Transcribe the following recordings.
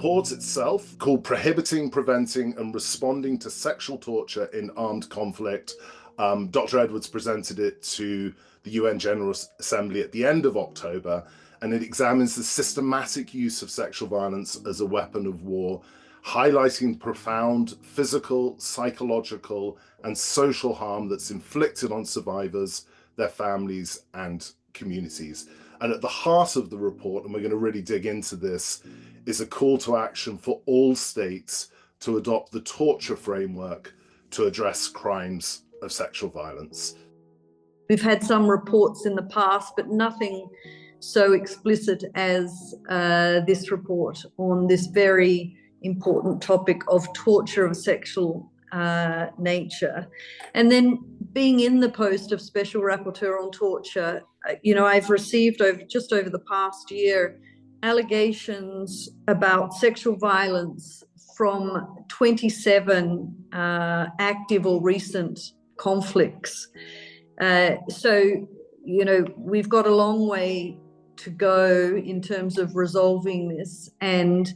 report itself, called Prohibiting, Preventing and Responding to Sexual Torture in Armed Conflict, Dr. Edwards presented it to the UN General Assembly at the end of October, and it examines the systematic use of sexual violence as a weapon of war, highlighting profound physical, psychological, and social harm that's inflicted on survivors, their families, and communities. And at the heart of the report, and we're going to really dig into this, is a call to action for all states to adopt the torture framework to address crimes of sexual violence. We've had some reports in the past, but nothing so explicit as this report on this very important topic of torture of sexual nature. And then being in the post of Special Rapporteur on Torture, I've received just over the past year allegations about sexual violence from 27 active or recent conflicts. So, we've got a long way to go in terms of resolving this. And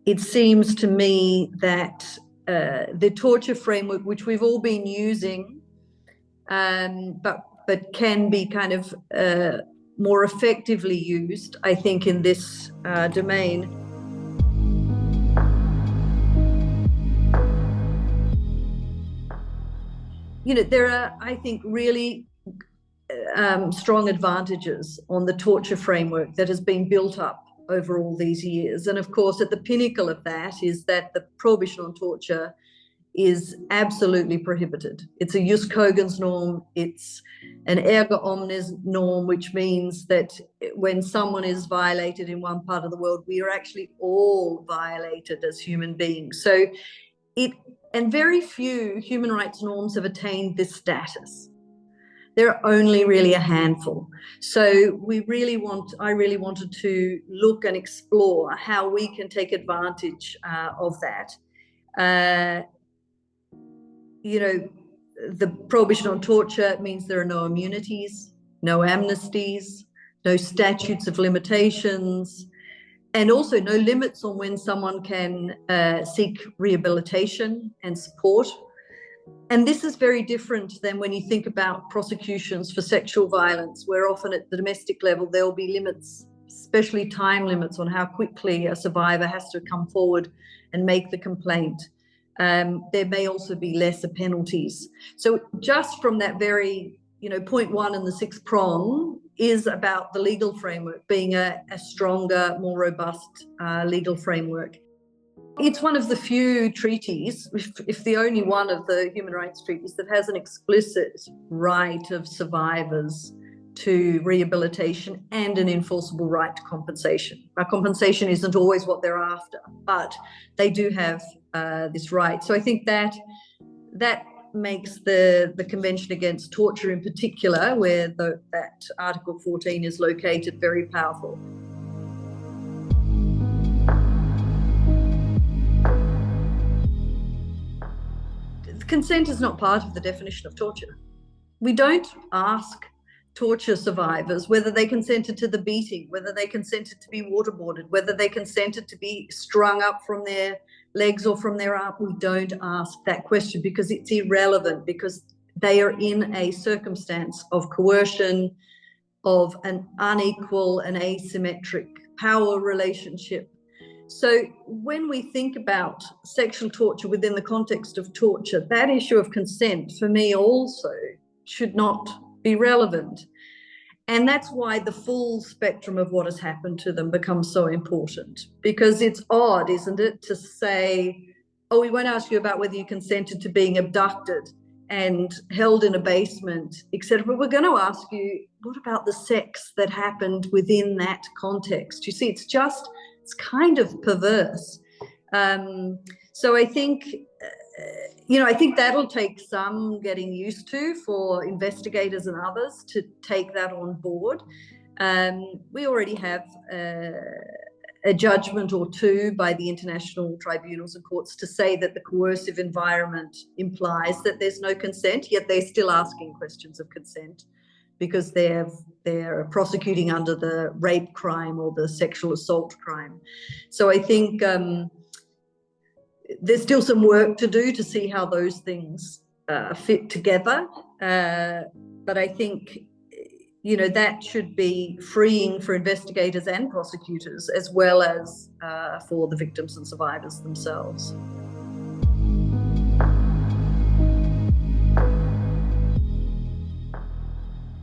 it seems to me that the torture framework, which we've all been using, but can be kind of more effectively used, I think, in this domain. There are, I think, really strong advantages on the torture framework that has been built up over all these years. And of course, at the pinnacle of that is that the prohibition on torture is absolutely prohibited. It's a jus cogens norm. It's an erga omnes norm, which means that when someone is violated in one part of the world, we are actually all violated as human beings. So and very few human rights norms have attained this status. There are only really a handful. So I really wanted to look and explore how we can take advantage of that. The prohibition on torture means there are no immunities, no amnesties, no statutes of limitations, and also no limits on when someone can seek rehabilitation and support. And this is very different than when you think about prosecutions for sexual violence, where often at the domestic level, there will be limits, especially time limits on how quickly a survivor has to come forward and make the complaint. There may also be lesser penalties. So just from that very, point one and the sixth prong is about the legal framework being a stronger, more robust legal framework. It's one of the few treaties, if the only one of the human rights treaties, that has an explicit right of survivors to rehabilitation and an enforceable right to compensation. Our compensation isn't always what they're after, but they do have this right. So I think that makes the Convention Against Torture in particular, where that Article 14 is located, very powerful. Consent is not part of the definition of torture. We don't ask torture survivors whether they consented to the beating, whether they consented to be waterboarded, whether they consented to be strung up from their legs or from their arm. We don't ask that question because it's irrelevant, because they are in a circumstance of coercion, of an unequal and asymmetric power relationship. So when we think about sexual torture within the context of torture, that issue of consent for me also should not be relevant. And that's why the full spectrum of what has happened to them becomes so important, because it's odd, isn't it, to say, oh, we won't ask you about whether you consented to being abducted and held in a basement, etc. But we're going to ask you, what about the sex that happened within that context? You see, it's kind of perverse. So I think, I think that'll take some getting used to for investigators and others to take that on board. We already have a judgment or two by the international tribunals and courts to say that the coercive environment implies that there's no consent, yet they're still asking questions of consent because they're prosecuting under the rape crime or the sexual assault crime. So I think there's still some work to do to see how those things fit together. But I think, you know, that should be freeing for investigators and prosecutors, as well as for the victims and survivors themselves.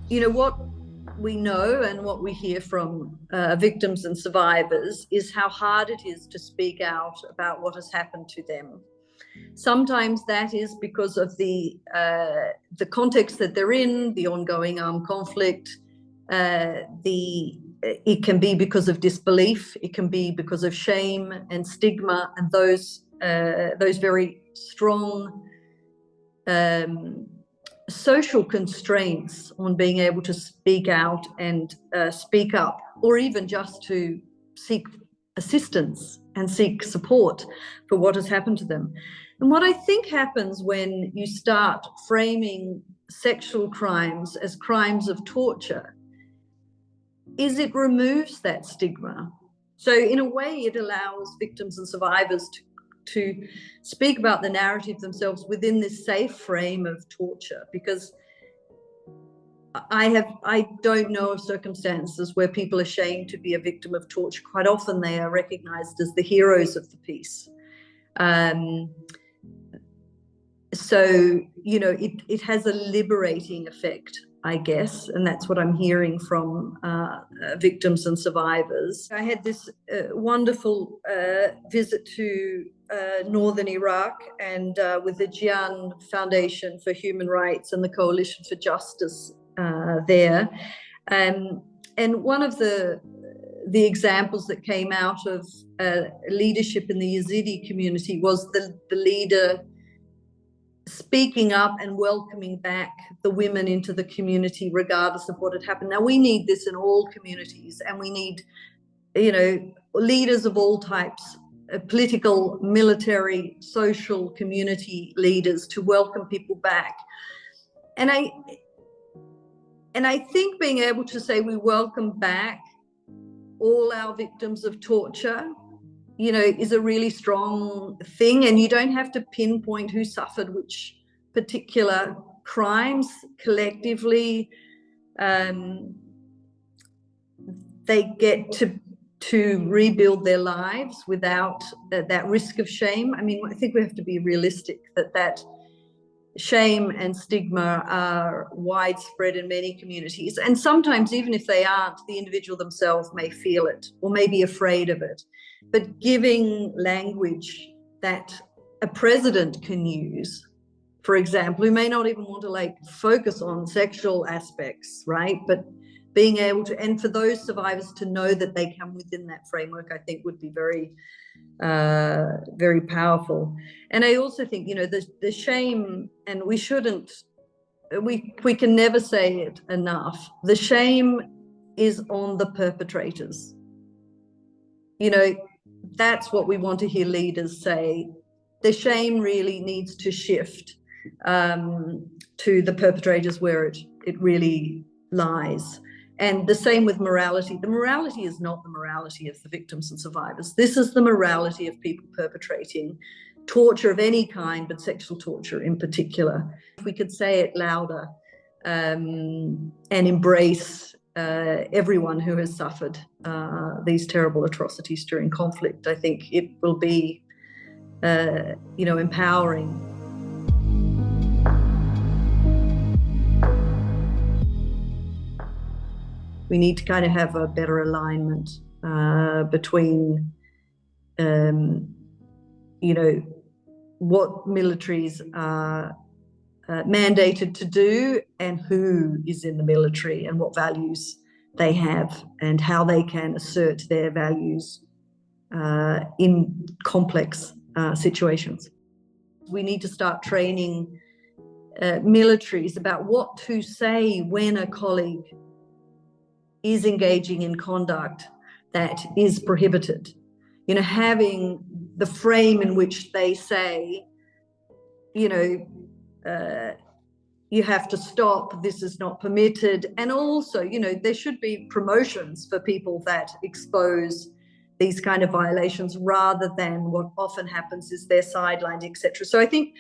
You know, what we know and what we hear from victims and survivors is how hard it is to speak out about what has happened to them. Sometimes that is because of the context that they're in, the ongoing armed conflict. It can be because of disbelief. It can be because of shame and stigma, and those very strong social constraints on being able to speak out and speak up, or even just to seek assistance and seek support for what has happened to them. And what I think happens when you start framing sexual crimes as crimes of torture is it removes that stigma. So in a way, it allows victims and survivors to speak about the narrative themselves within this safe frame of torture, because I don't know of circumstances where people are ashamed to be a victim of torture. Quite often they are recognized as the heroes of the piece. So, you know, it has a liberating effect, I guess, and that's what I'm hearing from victims and survivors. I had this wonderful visit to northern Iraq, and with the Jian Foundation for Human Rights and the Coalition for Justice there. And one of the examples that came out of leadership in the Yazidi community was the leader speaking up and welcoming back the women into the community regardless of what had happened. Now, we need this in all communities, and we need, you know, leaders of all types, political, military, social, community leaders, to welcome people back. And I think being able to say we welcome back all our victims of torture, you know, is a really strong thing. And you don't have to pinpoint who suffered which particular crimes. Collectively, they get to rebuild their lives without that risk of shame. I mean, I think we have to be realistic that shame and stigma are widespread in many communities. And sometimes, even if they aren't, the individual themselves may feel it or may be afraid of it. But giving language that a president can use, for example, who may not even want to like focus on sexual aspects, right? But being able to, and for those survivors to know that they come within that framework, I think would be very, very powerful. And I also think, you know, the shame, and we can never say it enough, the shame is on the perpetrators. You know, that's what we want to hear leaders say. The shame really needs to shift to the perpetrators where it really lies. And the same with morality. The morality is not the morality of the victims and survivors. This is the morality of people perpetrating torture of any kind, but sexual torture in particular. If we could say it louder and embrace everyone who has suffered these terrible atrocities during conflict, I think it will be, you know, empowering. We need to kind of have a better alignment between, you know, what militaries are mandated to do and who is in the military and what values they have and how they can assert their values in complex situations. We need to start training militaries about what to say when a colleague is engaging in conduct that is prohibited. You know, having the frame in which they say, you know, you have to stop, this is not permitted. And also, there should be promotions for people that expose these kind of violations, rather than what often happens is they're sidelined, etc. So I think,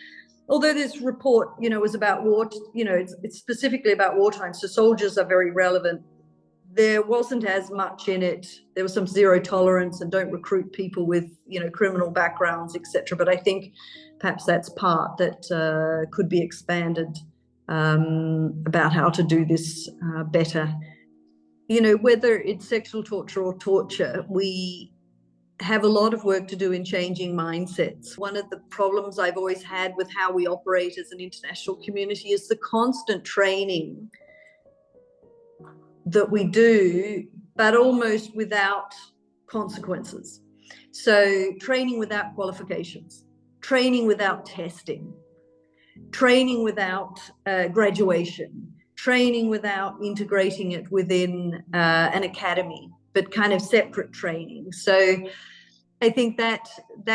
although this report, was about war, it's specifically about wartime, so soldiers are very relevant, there wasn't as much in it. There was some zero tolerance and don't recruit people with, criminal backgrounds, etc. But I think perhaps that's part that could be expanded about how to do this better. Whether it's sexual torture or torture, we have a lot of work to do in changing mindsets. One of the problems I've always had with how we operate as an international community is the constant training that we do, but almost without consequences. So training without qualifications, training without testing, training without graduation, training without integrating it within an academy, but kind of separate training. So I think that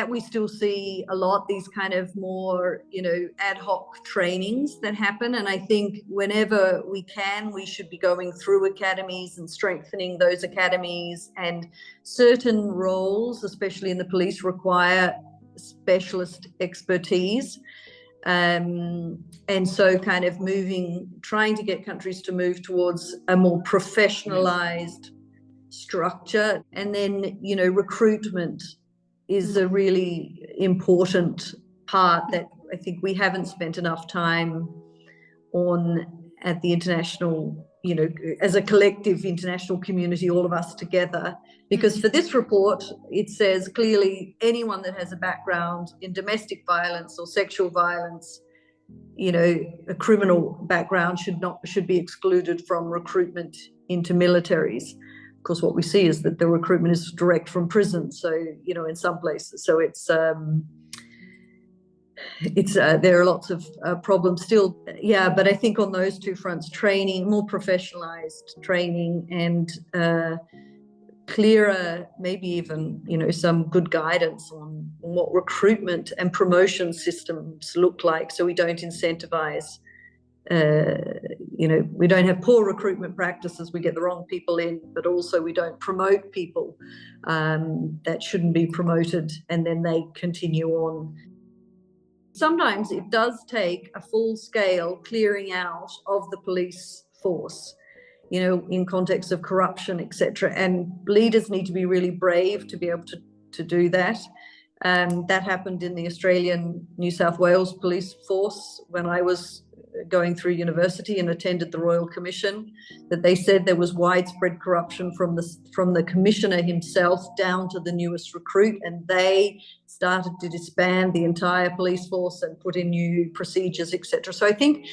we still see a lot, these kind of more, ad hoc trainings that happen. And I think whenever we can, we should be going through academies and strengthening those academies. And certain roles, especially in the police, require specialist expertise. And so kind of trying to get countries to move towards a more professionalized structure. And then, recruitment is a really important part that I think we haven't spent enough time on at the international, as a collective international community, all of us together. Because for this report, it says clearly anyone that has a background in domestic violence or sexual violence, a criminal background should be excluded from recruitment into militaries. Of course, what we see is that the recruitment is direct from prison. So, in some places, so it's there are lots of problems still. Yeah, but I think on those two fronts, training, more professionalized training, and clearer, maybe even, some good guidance on what recruitment and promotion systems look like, so we don't incentivize, we don't have poor recruitment practices, we get the wrong people in, but also we don't promote people that shouldn't be promoted, and then they continue on. Sometimes it does take a full-scale clearing out of the police force, in context of corruption, etc. And leaders need to be really brave to be able to do that. That happened in the Australian New South Wales police force when I was going through university and attended the Royal Commission, that they said there was widespread corruption from the commissioner himself down to the newest recruit, and they started to disband the entire police force and put in new procedures, etc. So I think,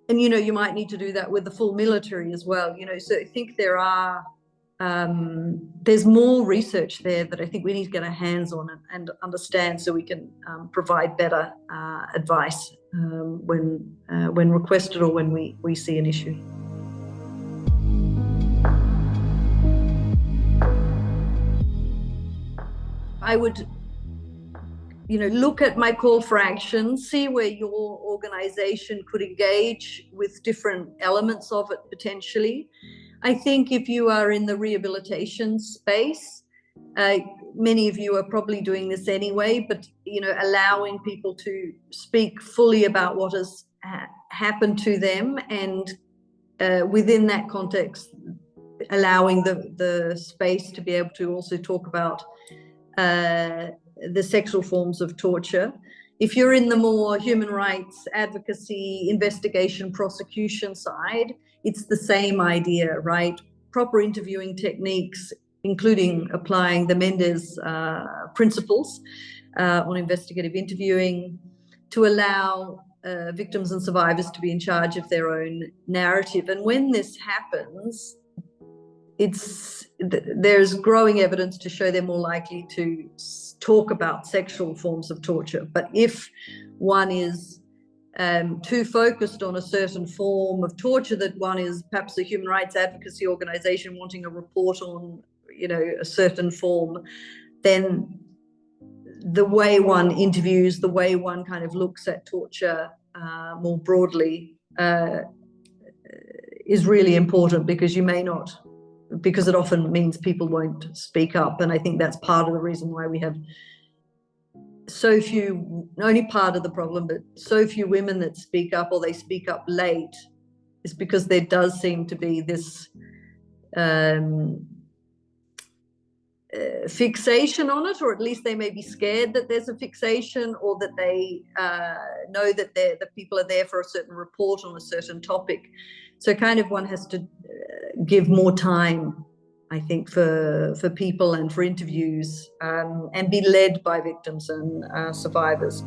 and you might need to do that with the full military as well. So I think there's more research there that I think we need to get our hands on and understand, so we can provide better advice when requested or when we see an issue. I would look at my call for action, see where your organization could engage with different elements of it potentially. I think if you are in the rehabilitation space, many of you are probably doing this anyway, but allowing people to speak fully about what has happened to them, and within that context, allowing the space to be able to also talk about the sexual forms of torture. If you're in the more human rights advocacy, investigation, prosecution side, it's the same idea, right? Proper interviewing techniques, including applying the Mendes principles on investigative interviewing, to allow victims and survivors to be in charge of their own narrative. And when this happens, there's growing evidence to show they're more likely to talk about sexual forms of torture. But if one is too focused on a certain form of torture, that one is perhaps a human rights advocacy organization wanting a report on, a certain form, then the way one interviews, the way one kind of looks at torture more broadly is really important, because you may not, because it often means people won't speak up. And I think that's part of the reason why we have so few, only part of the problem, but so few women that speak up, or they speak up late, is because there does seem to be this fixation on it, or at least they may be scared that there's a fixation, or that they know that the people are there for a certain report on a certain topic. So kind of one has to give more time, I think, for people and for interviews, and be led by victims and survivors.